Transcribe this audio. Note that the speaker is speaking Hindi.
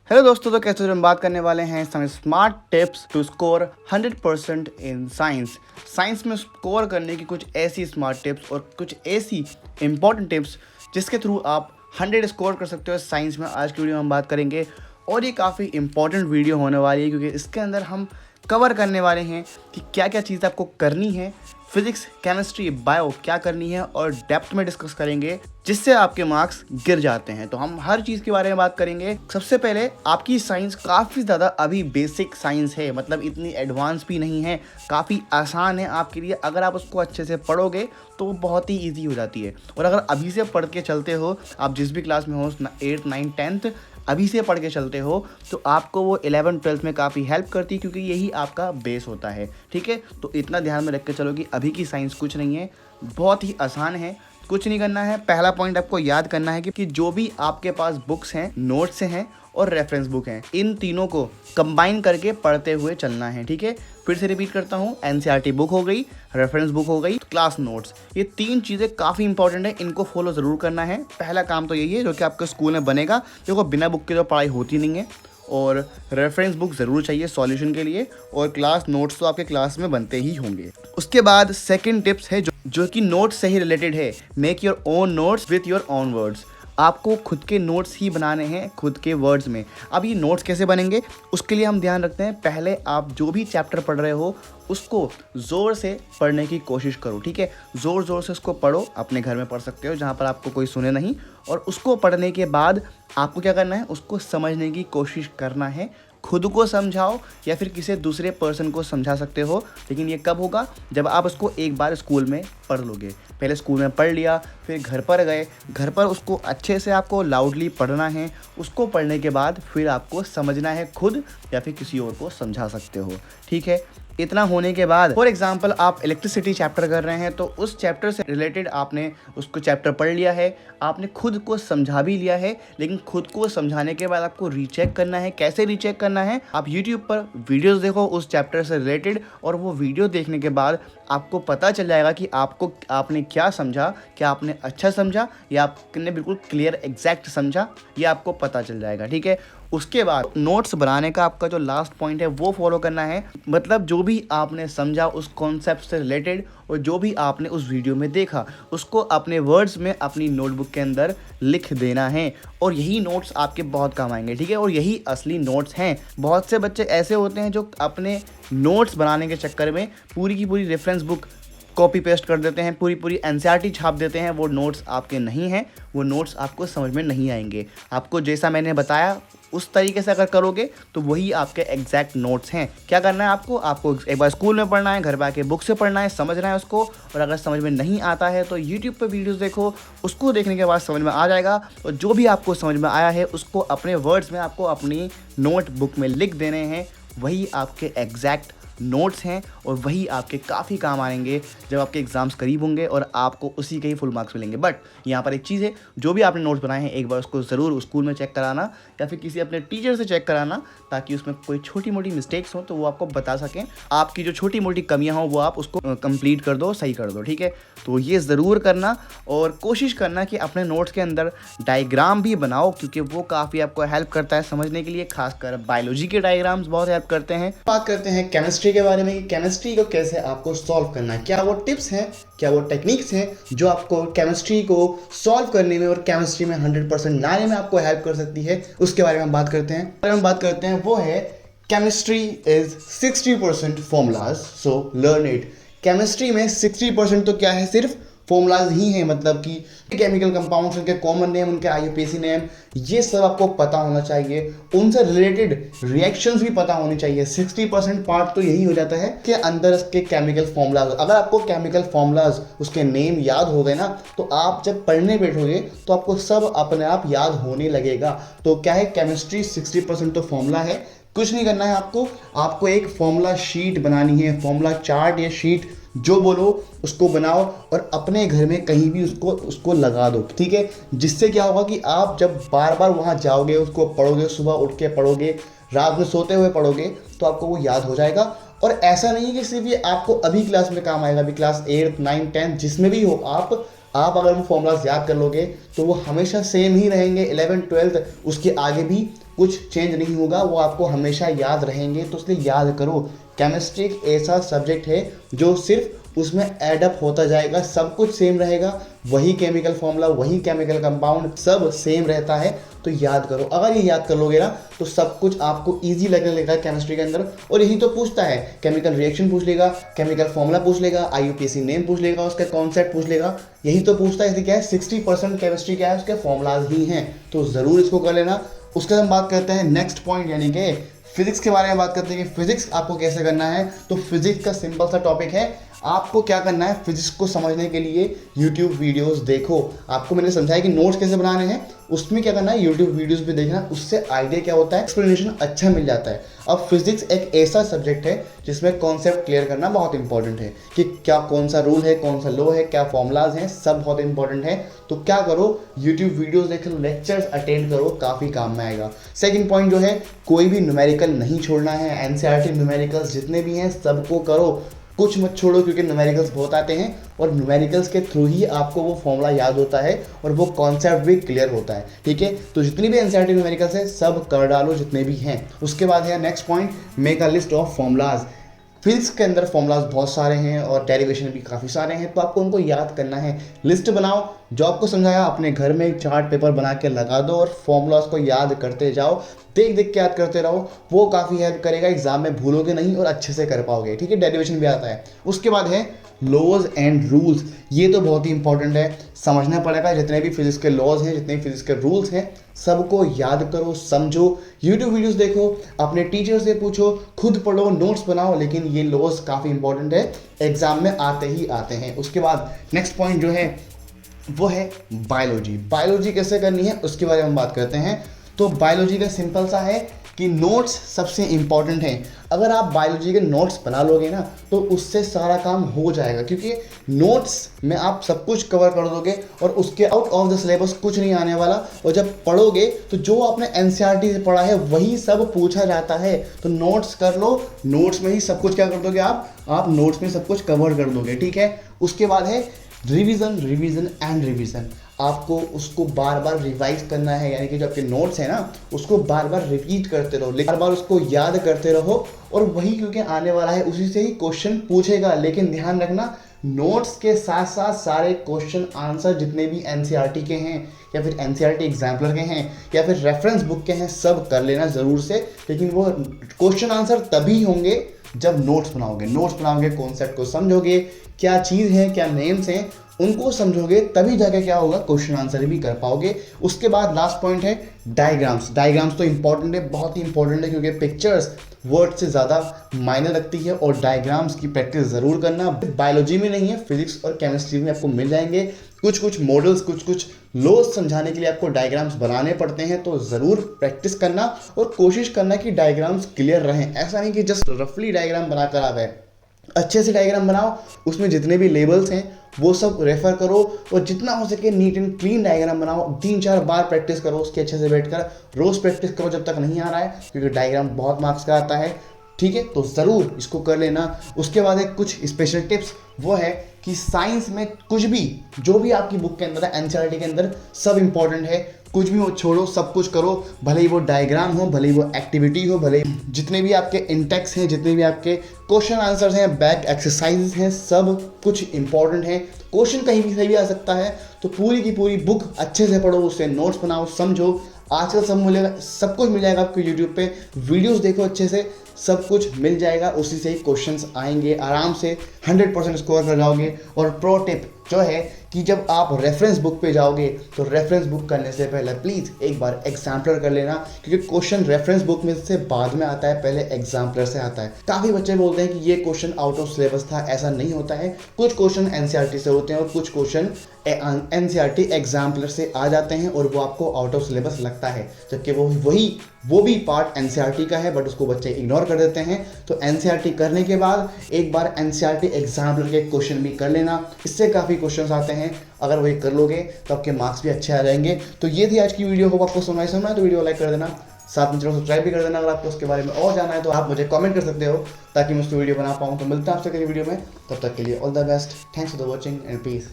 हेलो दोस्तों, तो कैसे हम बात करने वाले हैं some smart tips to score 100% in science. Science में स्कोर करने की कुछ ऐसी स्मार्ट टिप्स और कुछ ऐसी इंपॉर्टेंट टिप्स जिसके थ्रू आप 100 स्कोर कर सकते हो साइंस में। आज की वीडियो में हम बात करेंगे और ये काफ़ी इंपॉर्टेंट वीडियो होने वाली है क्योंकि इसके अंदर हम कवर करने वाले हैं कि क्या क्या चीज़ आपको करनी है, फिजिक्स, केमिस्ट्री, बायो क्या करनी है और डेप्थ में डिस्कस करेंगे जिससे आपके मार्क्स गिर जाते हैं। तो हम हर चीज़ के बारे में बात करेंगे। सबसे पहले आपकी साइंस काफ़ी ज़्यादा अभी बेसिक साइंस है, मतलब इतनी एडवांस भी नहीं है, काफ़ी आसान है आपके लिए। अगर आप उसको अच्छे से पढ़ोगे तो वो बहुत ही ईजी हो जाती है। और अगर अभी से पढ़ के चलते हो, आप जिस भी क्लास में हो, 8, 9, 10th अभी से पढ़ के चलते हो तो आपको वो 11, 12th में काफ़ी हेल्प करती है क्योंकि यही आपका बेस होता है। ठीक है, तो इतना ध्यान में रख के चलो कि अभी की साइंस कुछ नहीं है, बहुत ही आसान है। कुछ नहीं करना है, पहला पॉइंट आपको याद करना है कि जो भी आपके पास बुक्स हैं, नोट्स हैं और रेफरेंस बुक हैं, इन तीनों को कंबाइन करके पढ़ते हुए चलना है। ठीक है, फिर से रिपीट करता हूँ, एनसीईआरटी बुक हो गई, रेफरेंस बुक हो गई, क्लास नोट्स, ये तीन चीज़ें काफ़ी इंपॉर्टेंट है, इनको फॉलो ज़रूर करना है। पहला काम तो यही है जो कि आपके स्कूल में बनेगा। देखो, बिना बुक के तो पढ़ाई होती नहीं है, और रेफरेंस बुक ज़रूर चाहिए सॉल्यूशन के लिए, और क्लास नोट्स तो आपके क्लास में बनते ही होंगे। उसके बाद सेकंड टिप्स है जो कि नोट्स से ही रिलेटेड है। Make your own notes with your own words. आपको खुद के नोट्स ही बनाने हैं खुद के वर्ड्स में। अब ये नोट्स कैसे बनेंगे उसके लिए हम ध्यान रखते हैं, पहले आप जो भी चैप्टर पढ़ रहे हो उसको ज़ोर से पढ़ने की कोशिश करो। ठीक है, ज़ोर से उसको पढ़ो, अपने घर में पढ़ सकते हो जहाँ पर आपको कोई सुने नहीं। और उसको पढ़ने के बाद आपको क्या करना है, उसको समझने की कोशिश करना है। खुद को समझाओ या फिर किसी दूसरे पर्सन को समझा सकते हो, लेकिन ये कब होगा, जब आप उसको एक बार स्कूल में पढ़ लोगे। पहले स्कूल में पढ़ लिया, फिर घर पर गए, घर पर उसको अच्छे से आपको लाउडली पढ़ना है। उसको पढ़ने के बाद फिर आपको समझना है खुद, या फिर किसी और को समझा सकते हो। ठीक है, इतना होने के बाद फॉर एग्जांपल आप इलेक्ट्रिसिटी चैप्टर कर रहे हैं, तो उस चैप्टर से रिलेटेड आपने उसको चैप्टर पढ़ लिया है, आपने खुद को समझा भी लिया है, लेकिन खुद को समझाने के बाद आपको रीचेक करना है। कैसे रीचेक करना है, आप यूट्यूब पर वीडियोस देखो उस चैप्टर से रिलेटेड, और वो वीडियो देखने के बाद आपको पता चल जाएगा कि आपने क्या समझा, क्या आपने अच्छा समझा या आपने बिल्कुल क्लियर एग्जैक्ट समझा, ये आपको पता चल जाएगा। ठीक है, उसके बाद नोट्स बनाने का आपका जो लास्ट पॉइंट है वो फॉलो करना है। मतलब जो भी आपने समझा उस कॉन्सेप्ट से रिलेटेड और जो भी आपने उस वीडियो में देखा उसको अपने वर्ड्स में अपनी नोटबुक के अंदर लिख देना है, और यही नोट्स आपके बहुत काम आएंगे। ठीक है, और यही असली नोट्स हैं। बहुत से बच्चे ऐसे होते हैं जो अपने नोट्स बनाने के चक्कर में पूरी की पूरी रेफरेंस बुक कॉपी पेस्ट कर देते हैं, पूरी एनसीईआरटी छाप देते हैं। वो नोट्स आपके नहीं हैं, वो नोट्स आपको समझ में नहीं आएंगे। आपको जैसा मैंने बताया उस तरीके से अगर करोगे तो वही आपके एग्जैक्ट नोट्स हैं। क्या करना है, आपको एक बार स्कूल में पढ़ना है, घर पर आके बुक से पढ़ना है, समझना है उसको। और अगर समझ में नहीं आता है तो यूट्यूब पर वीडियोस देखो, उसको देखने के बाद समझ में आ जाएगा। और जो भी आपको समझ में आया है उसको अपने वर्ड्स में आपको अपनी नोटबुक में लिख देने हैं। वही आपके एग्जैक्ट नोट्स हैं और वही आपके काफ़ी काम आएंगे जब आपके एग्ज़ाम्स करीब होंगे और आपको उसी के ही फुल मार्क्स मिलेंगे। बट यहाँ पर एक चीज़ है, जो भी आपने नोट्स बनाए हैं एक बार उसको ज़रूर स्कूल में चेक कराना या फिर किसी अपने टीचर से चेक कराना, ताकि उसमें कोई छोटी मोटी मिस्टेक्स हो तो वो आपको बता सकें। आपकी जो छोटी मोटी कमियाँ हों वो आप उसको कंप्लीट कर दो, सही कर दो। ठीक है, तो ये ज़रूर करना और कोशिश करना कि अपने नोट्स के अंदर डायग्राम भी बनाओ, क्योंकि वो काफ़ी आपको हेल्प करता है समझने के लिए। खासकर बायोलॉजी के डायग्राम्स बहुत हेल्प करते हैं। बात करते हैं केमिस्ट्री के बारे में कि केमिस्ट्री को कैसे आपको सॉल्व करना है, क्या वो टिप्स हैं, क्या वो टेक्निक्स हैं जो आपको केमिस्ट्री को सॉल्व करने में और केमिस्ट्री में 100% लाने में आपको हेल्प कर सकती है। उसके बारे में हम बात करते हैं। वो है chemistry is 60% formulas, so learn it. Chemistry में 60% तो क्या है, सिर्फ फॉर्मूलाज ही हैं। मतलब कि केमिकल कंपाउंड्स, उनके कॉमन नेम, उनके आईयूपीएसी नेम, ये सब आपको पता होना चाहिए। उनसे रिलेटेड रिएक्शंस भी पता होनी चाहिए। 60% पार्ट तो यही हो जाता है कि अंदर उसके केमिकल फॉर्मूलाज, अगर आपको केमिकल फॉर्मूलाज उसके नेम याद हो गए ना, तो आप जब पढ़ने बैठोगे तो आपको सब अपने आप याद होने लगेगा। तो क्या है, केमिस्ट्री 60% तो फॉर्मूला है। कुछ नहीं करना है आपको एक फॉर्मूला शीट बनानी है, फॉर्मूला चार्ट या शीट जो बोलो उसको बनाओ और अपने घर में कहीं भी उसको लगा दो। ठीक है, जिससे क्या होगा कि आप जब बार बार वहाँ जाओगे, उसको पढ़ोगे, सुबह उठ के पढ़ोगे, रात में सोते हुए पढ़ोगे, तो आपको वो याद हो जाएगा। और ऐसा नहीं है कि सिर्फ ये आपको अभी क्लास में काम आएगा, अभी क्लास 8, 9, 10 जिसमें भी हो आप अगर वो फॉर्मूलाज याद कर लोगे तो वो हमेशा सेम ही रहेंगे। 11, 12 उसके आगे भी कुछ चेंज नहीं होगा, वो आपको हमेशा याद रहेंगे। तो इसलिए याद करो, केमिस्ट्री एक ऐसा सब्जेक्ट है जो सिर्फ उसमें एडअप होता जाएगा, सब कुछ सेम रहेगा, वही केमिकल फॉर्मूला, वही केमिकल कंपाउंड सब सेम रहता है। तो याद करो, अगर ये याद कर लोगे ना तो सब कुछ आपको इजी लगने लगेगा केमिस्ट्री के अंदर। और यही तो पूछता है, केमिकल रिएक्शन पूछ लेगा, केमिकल फॉर्मूला पूछ लेगा, IUPAC नेम पूछ लेगा, उसका कॉन्सेप्ट पूछ लेगा, यही तो पूछता है। इसलिए क्या है, 60% केमिस्ट्री क्या है, उसके फॉर्मूलाज ही हैं। तो ज़रूर इसको कर लेना। उसके बाद हम बात करते हैं नेक्स्ट पॉइंट यानी कि फिजिक्स के बारे में बात करते हैं कि फिजिक्स आपको कैसे करना है। तो फिजिक्स का सिंपल सा टॉपिक है, आपको क्या करना है, फिजिक्स को समझने के लिए यूट्यूब वीडियोस देखो। आपको मैंने समझाया कि नोट्स कैसे बनाने हैं, उसमें क्या करना है, यूट्यूब वीडियोस भी देखना, उससे आइडिया क्या होता है, एक्सप्लेनेशन अच्छा मिल जाता है। अब फिजिक्स एक ऐसा सब्जेक्ट है जिसमें कॉन्सेप्ट क्लियर करना बहुत इंपॉर्टेंट है कि क्या कौन सा रूल है, कौन सा लॉ है, क्या फॉर्मूलाज हैं, सब बहुत इंपॉर्टेंट है। तो क्या करो, यूट्यूब वीडियोस देख लो, लेक्चर्स अटेंड करो, काफ़ी काम में आएगा। सेकंड पॉइंट जो है, कोई भी न्यूमेरिकल नहीं छोड़ना है। NCERT न्यूमेरिकल्स जितने भी हैं सबको करो, कुछ मत छोड़ो, क्योंकि न्यूमेरिकल्स बहुत आते हैं और न्यूमेरिकल्स के थ्रू ही आपको वो फॉर्मूला याद होता है और वो कॉन्सेप्ट भी क्लियर होता है। ठीक है, तो जितनी भी NCERT न्यूमेरिकल्स है सब कर डालो, जितने भी हैं। उसके बाद है next point, make a list of formulas. Physics के अंदर फॉर्मूलाज बहुत सारे हैं और डेरिवेशन भी काफ़ी सारे हैं, तो आपको उनको याद करना है। लिस्ट बनाओ, जो आपको समझाया अपने घर में एक चार्ट पेपर बना के लगा दो और फॉर्मूलाज को याद करते जाओ, देख देख के याद करते रहो, वो काफ़ी हेल्प करेगा, एग्जाम में भूलोगे नहीं और अच्छे से कर पाओगे। ठीक है, डेरिवेशन भी आता है। उसके बाद है लॉज एंड रूल्स, ये तो बहुत ही इंपॉर्टेंट है, समझना पड़ेगा। जितने भी फिजिक्स के लॉज हैं, जितने भी फिजिक्स के रूल्स हैं, सबको याद करो, समझो, यूट्यूब वीडियोस देखो, अपने टीचर से पूछो, खुद पढ़ो, नोट्स बनाओ। लेकिन ये लॉज काफ़ी इंपॉर्टेंट है, एग्जाम में आते ही आते हैं। उसके बाद नेक्स्ट पॉइंट जो है वो है बायोलॉजी। बायोलॉजी कैसे करनी है उसके बारे में हम बात करते हैं। तो बायोलॉजी का सिंपल सा है कि नोट्स सबसे इंपॉर्टेंट हैं। अगर आप बायोलॉजी के नोट्स बना लोगे ना तो उससे सारा काम हो जाएगा, क्योंकि नोट्स में आप सब कुछ कवर कर दोगे और उसके आउट ऑफ द सिलेबस कुछ नहीं आने वाला। और जब पढ़ोगे तो जो आपने NCERT से पढ़ा है वही सब पूछा जाता है। तो नोट्स कर लो, नोट्स में ही सब कुछ क्या कर दोगे, आप नोट्स में सब कुछ कवर कर दोगे। ठीक है, उसके बाद है रिवीजन, रिवीजन एंड रिवीजन। आपको उसको बार बार रिवाइज करना है, यानी कि जो आपके नोट्स हैं ना उसको बार बार रिपीट करते रहो, बार बार उसको याद करते रहो। और वही क्योंकि आने वाला है उसी से ही क्वेश्चन पूछेगा। लेकिन ध्यान रखना, नोट्स के साथ साथ सारे क्वेश्चन आंसर जितने भी NCERT के हैं या फिर NCERT एग्जाम्पलर के हैं या फिर रेफरेंस बुक के हैं सब कर लेना ज़रूर से। लेकिन वो क्वेश्चन आंसर तभी होंगे जब नोट्स बनाओगे। नोट्स बनाओगे, कॉन्सेप्ट को समझोगे, क्या चीज़ है, क्या नेम्स हैं, उनको समझोगे, तभी जाके क्या होगा, क्वेश्चन आंसर भी कर पाओगे। उसके बाद लास्ट पॉइंट है डायग्राम्स। डायग्राम्स तो इंपॉर्टेंट है, बहुत ही इंपॉर्टेंट है, क्योंकि पिक्चर्स वर्ड से ज़्यादा मायने रखती है और डायग्राम्स की प्रैक्टिस ज़रूर करना। बायोलॉजी में नहीं है, फिजिक्स और केमिस्ट्री में आपको मिल जाएंगे। कुछ कुछ मॉडल्स, कुछ कुछ लॉज समझाने के लिए आपको डायग्राम्स बनाने पड़ते हैं, तो ज़रूर प्रैक्टिस करना और कोशिश करना कि डायग्राम्स क्लियर रहें। ऐसा नहीं कि जस्ट रफली डायग्राम बनाकर आ गए, अच्छे से डायग्राम बनाओ, उसमें जितने भी लेबल्स हैं वो सब रेफर करो और जितना हो सके नीट एंड क्लीन डायग्राम बनाओ। 3-4 बार प्रैक्टिस करो उसके अच्छे से बैठकर, रोज़ प्रैक्टिस करो जब तक नहीं आ रहा है, क्योंकि डायग्राम बहुत मार्क्स का आता है। ठीक है, तो ज़रूर इसको कर लेना। उसके बाद एक कुछ स्पेशल टिप्स, वो है कि साइंस में कुछ भी जो भी आपकी बुक के अंदर है, NCERT के अंदर सब इंपॉर्टेंट है, कुछ भी वो छोड़ो, सब कुछ करो, भले ही वो डायग्राम हो, भले ही वो एक्टिविटी हो, भले जितने भी आपके इंटेक्स हैं, जितने भी आपके क्वेश्चन आंसर्स हैं, बैक एक्सरसाइजेस हैं, सब कुछ इंपॉर्टेंट है। क्वेश्चन कहीं भी सही भी आ सकता है, तो पूरी की पूरी बुक अच्छे से पढ़ो, उससे नोट्स बनाओ, समझो। आजकल सब मिलेगा, सब कुछ मिल जाएगा आपको यूट्यूब पे, वीडियोस देखो अच्छे से, सब कुछ मिल जाएगा, उसी से ही क्वेश्चंस आएंगे, आराम से 100% स्कोर कर जाओगे। और प्रो टिप जो है कि जब आप रेफरेंस बुक पे जाओगे तो रेफरेंस बुक करने से पहले प्लीज़ एक बार एग्जाम्पलर कर लेना, क्योंकि क्वेश्चन रेफरेंस बुक में से बाद में आता है, पहले एग्जाम्पलर से आता है। काफ़ी बच्चे बोलते हैं कि ये क्वेश्चन आउट ऑफ सिलेबस था, ऐसा नहीं होता है। कुछ क्वेश्चन NCERT से होते हैं और कुछ क्वेश्चन NCERT एग्जाम्पलर से आ जाते हैं और वो आपको आउट ऑफ सिलेबस लगता है, जबकि वो भी पार्ट NCERT का है, बट उसको बच्चे इग्नोर कर देते हैं। तो NCERT करने के बाद एक बार NCERT एग्जाम्पलर के क्वेश्चन भी कर लेना, इससे काफ़ी क्वेश्चंस आते हैं। अगर वही कर लोगे तो आपके मार्क्स भी अच्छे आ जाएंगे। तो ये थी आज की वीडियो, होप आपको समझ है तो वीडियो लाइक कर देना, साथ में चैनल सब्सक्राइब भी कर देना। अगर आपको उसके बारे में और जाना है तो आप मुझे कमेंट कर सकते हो, ताकि मैं उसकी वीडियो बना पाऊँ। तो मिलता है आपसे अगली वीडियो में, तब तक के लिए all the best, thanks for the watching and piece.